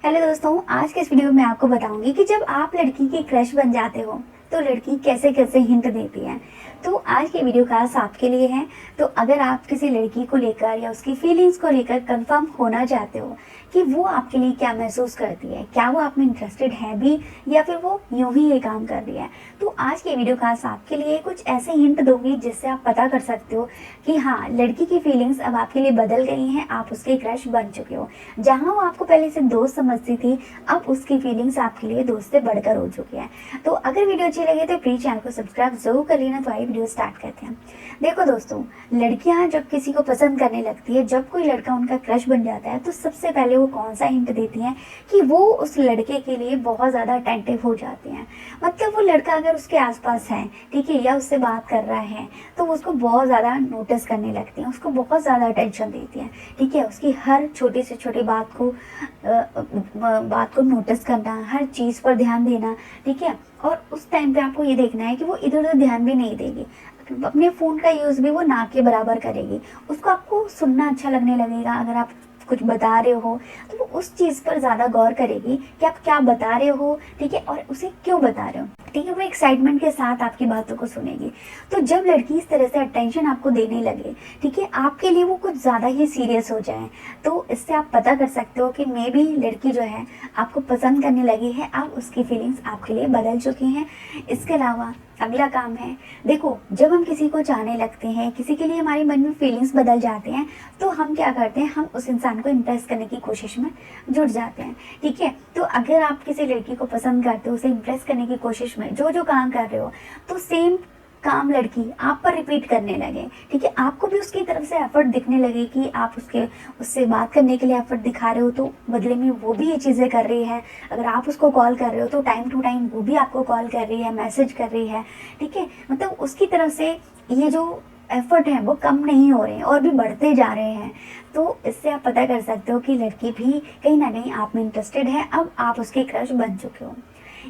Hello दोस्तों, आज के इस वीडियो में आपको बताऊंगी कि जब आप लड़की की क्रश बन जाते हो तो लड़की कैसे कैसे हिंट देती है। तो आज की वीडियो खास आपके लिए है। तो अगर आप किसी लड़की को लेकर या उसकी फीलिंग्स को लेकर कंफर्म होना चाहते हो कि वो आपके लिए क्या महसूस करती है, क्या वो आप में इंटरेस्टेड है भी या फिर वो यूं ही ये काम कर रही है, तो आज की वीडियो खास आपके लिए कुछ ऐसे हिंट दूंगी जिससे आप पता कर सकते हो कि हाँ, लड़की की फीलिंग्स अब आपके लिए बदल गई हैं, आप उसके क्रश बन चुके हो। जहाँ वो आपको पहले से दोस्त समझती थी, अब उसकी फीलिंग्स आपके लिए दोस्त से बढ़कर हो चुकी है। तो अगर वीडियो अच्छी लगे तो प्लीज चैनल को सब्सक्राइब जरूर कर लेना। तो आइए वीडियो स्टार्ट करते हैं। देखो दोस्तों, लड़कियां जब किसी को पसंद करने लगती है, जब कोई लड़का उनका क्रश बन जाता है, तो सबसे पहले वो कौन सा हिंट देती हैं कि वो उस लड़के के लिए बहुत ज़्यादा अटेंटिव हो जाती हैं। मतलब वो लड़का अगर उसके आसपास है, ठीक है, या उससे बात कर रहा है, तो वो उसको बहुत ज़्यादा नोटिस करने लगती हैं, उसको बहुत ज़्यादा अटेंशन देती हैं, ठीक है। उसकी हर छोटी से छोटी बात को नोटिस करना, हर चीज़ पर ध्यान देना, ठीक है। और उस टाइम पे आपको ये देखना है कि वो इधर उधर ध्यान भी नहीं देगी, अपने फ़ोन का यूज़ भी वो ना के बराबर करेगी। उसको आपको सुनना अच्छा लगने लगेगा। अगर आप कुछ बता रहे हो तो वो उस चीज़ पर ज़्यादा गौर करेगी कि आप क्या बता रहे हो, ठीक है, और उसे क्यों बता रहे हो, ठीक है। वो एक्साइटमेंट के साथ आपकी बातों को सुनेगी। तो जब लड़की इस तरह से अटेंशन आपको देने लगे, ठीक है, आपके लिए वो कुछ ज़्यादा ही सीरियस हो जाए, तो इससे आप पता कर सकते हो कि मे बी लड़की जो है आपको पसंद करने लगी है, अब उसकी फीलिंग्स आपके लिए बदल चुकी हैं। इसके अलावा अगला काम है, देखो, जब हम किसी को चाहने लगते हैं, किसी के लिए हमारे मन में फीलिंग्स बदल जाते हैं, तो हम क्या करते हैं, हम उस इंसान को इम्प्रेस करने की कोशिश में जुट जाते हैं, ठीक है। तो अगर आप किसी लड़की को पसंद करते हो, उसे इम्प्रेस करने की कोशिश में जो जो काम कर रहे हो, तो सेम काम लड़की आप पर रिपीट करने लगे, ठीक है। आपको भी उसकी तरफ से एफर्ट दिखने लगे कि आप उससे बात करने के लिए एफर्ट दिखा रहे हो, तो बदले में वो भी ये चीज़ें कर रही है। अगर आप उसको कॉल कर रहे हो तो टाइम टू टाइम वो भी आपको कॉल कर रही है, मैसेज कर रही है, ठीक है। मतलब उसकी तरफ से ये जो एफर्ट है वो कम नहीं हो रहे हैं और भी बढ़ते जा रहे हैं। तो इससे आप पता कर सकते हो कि लड़की भी कहीं ना कहीं आप में इंटरेस्टेड है, अब आप उसके क्रश बन चुके हो।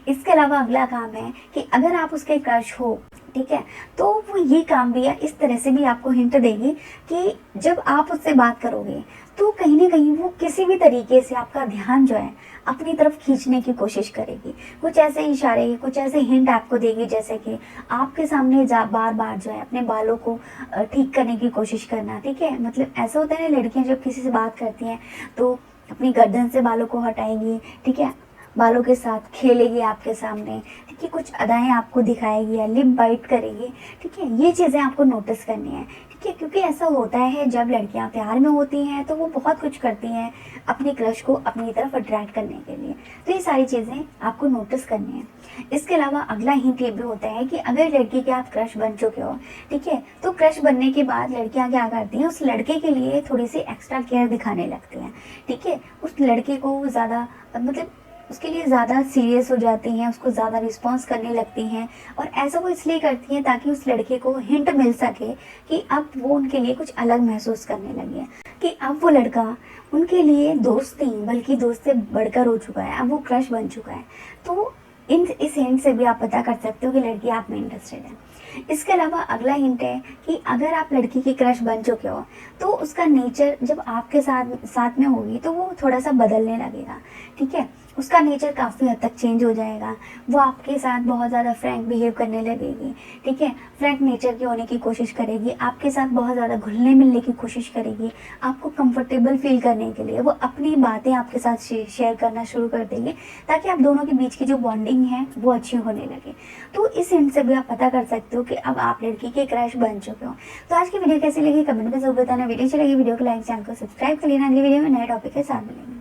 इसके अलावा अगला काम है कि अगर आप उसके क्रश हो, ठीक है, तो वो ये काम भी है, इस तरह से भी आपको हिंट देगी कि जब आप उससे बात करोगे तो कहीं ना कहीं वो किसी भी तरीके से आपका ध्यान जो है अपनी तरफ खींचने की कोशिश करेगी। कुछ ऐसे इशारे, कुछ ऐसे हिंट आपको देगी, जैसे कि आपके सामने बार बार जो है अपने बालों को ठीक करने की कोशिश करना, ठीक है। मतलब ऐसा होता है ना, लड़कियां जब किसी से बात करती हैं तो अपनी गर्दन से बालों को हटाएंगी, ठीक है, बालों के साथ खेलेगी आपके सामने, ठीक है, कुछ अदाएं आपको दिखाएगी या लिप बाइट करेगी, ठीक है। ये चीज़ें आपको नोटिस करनी है, ठीक है, क्योंकि ऐसा होता है जब लड़कियां प्यार में होती हैं तो वो बहुत कुछ करती हैं अपने क्रश को अपनी तरफ अट्रैक्ट करने के लिए। तो ये सारी चीज़ें आपको नोटिस करनी है। इसके अलावा अगला हिंट ये भी होता है कि अगर लड़की के आप क्रश बन चुके हो, ठीक है, तो क्रश बनने के बाद लड़कियां क्या करती हैं, उस लड़के के लिए थोड़ी सी एक्स्ट्रा केयर दिखाने लगती हैं, ठीक है। उस लड़के को ज़्यादा, मतलब उसके लिए ज़्यादा सीरियस हो जाती हैं, उसको ज़्यादा रिस्पॉन्स करने लगती हैं। और ऐसा वो इसलिए करती हैं ताकि उस लड़के को हिंट मिल सके कि अब वो उनके लिए कुछ अलग महसूस करने लगी है, कि अब वो लड़का उनके लिए दोस्त नहीं बल्कि दोस्त से बढ़कर हो चुका है, अब वो क्रश बन चुका है। तो इस हिंट से भी आप पता कर सकते हो कि लड़की आप में इंटरेस्टेड है। इसके अलावा अगला हिंट है कि अगर आप लड़की की क्रश बन चुके हो तो उसका नेचर जब आपके साथ में होगी तो वो थोड़ा सा बदलने लगेगा, ठीक है। उसका नेचर काफ़ी हद तक चेंज हो जाएगा। वो आपके साथ बहुत ज़्यादा फ्रैंक बिहेव करने लगेगी, ठीक है, फ्रैंक नेचर की होने की कोशिश करेगी, आपके साथ बहुत ज़्यादा घुलने मिलने की कोशिश करेगी, आपको कंफर्टेबल फील करने के लिए वो अपनी बातें आपके साथ शेयर करना शुरू कर देंगे ताकि आप दोनों के बीच की जो बॉन्डिंग है वो अच्छी होने लगे। तो इस हिंट से भी आप पता कर सकते हो कि अब आप लड़की के क्रश बन चुके हो। तो आज की वीडियो कैसी लगी कमेंट में जरूर बताना। वीडियो अच्छी लगी वीडियो को लाइक, चैनल को सब्सक्राइब कर लेना। अगली वीडियो में नए टॉपिक के साथ मिलेंगे।